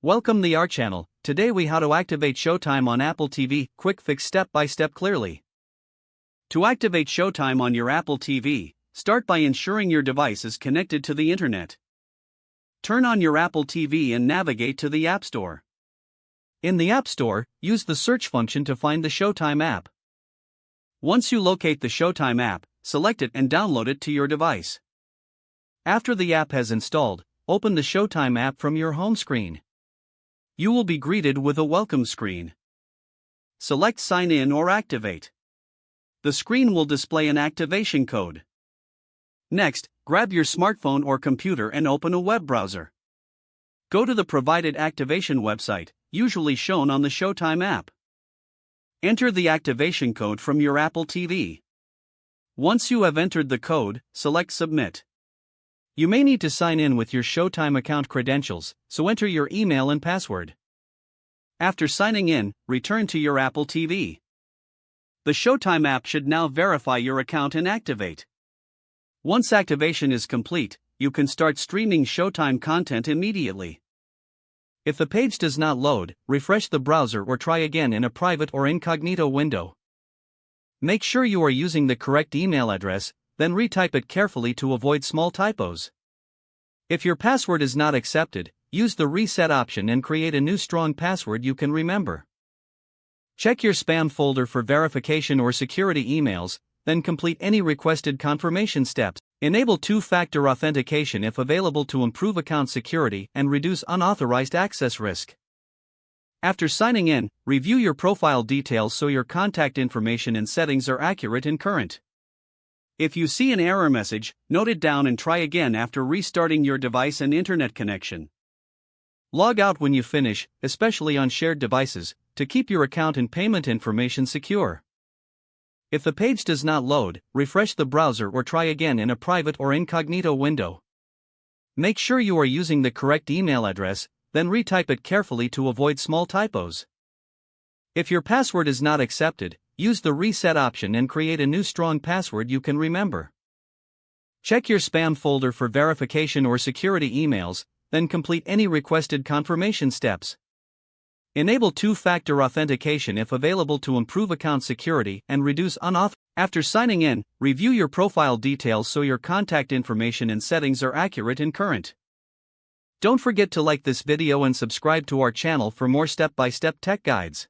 Welcome to our channel. Today we how to activate Showtime on Apple TV, quick fix step by step clearly. To activate Showtime on your Apple TV, start by ensuring your device is connected to the internet. Turn on your Apple TV and navigate to the App Store. In the App Store, use the search function to find the Showtime app. Once you locate the Showtime app, select it and download it to your device. After the app has installed, open the Showtime app from your home screen. You will be greeted with a welcome screen. Select Sign In or Activate. The screen will display an activation code. Next, grab your smartphone or computer and open a web browser. Go to the provided activation website, usually shown on the Showtime app. Enter the activation code from your Apple TV. Once you have entered the code, select Submit. You may need to sign in with your Showtime account credentials, so enter your email and password. After signing in, return to your Apple TV. The Showtime app should now verify your account and activate. Once activation is complete, you can start streaming Showtime content immediately. If the page does not load, refresh the browser or try again in a private or incognito window. Make sure you are using the correct email address, then retype it carefully to avoid small typos. If your password is not accepted, use the reset option and create a new strong password you can remember. Check your spam folder for verification or security emails, then complete any requested confirmation steps. Enable two-factor authentication if available to improve account security and reduce unauthorized access risk. After signing in, review your profile details so your contact information and settings are accurate and current. If you see an error message, note it down and try again after restarting your device and internet connection. Log out when you finish, especially on shared devices, to keep your account and payment information secure. If the page does not load, refresh the browser or try again in a private or incognito window. Make sure you are using the correct email address, then retype it carefully to avoid small typos. If your password is not accepted, use the reset option and create a new strong password you can remember. Check your spam folder for verification or security emails, then complete any requested confirmation steps. Enable two-factor authentication if available to improve account security and reduce unauthorized. After signing in, review your profile details so your contact information and settings are accurate and current. Don't forget to like this video and subscribe to our channel for more step-by-step tech guides.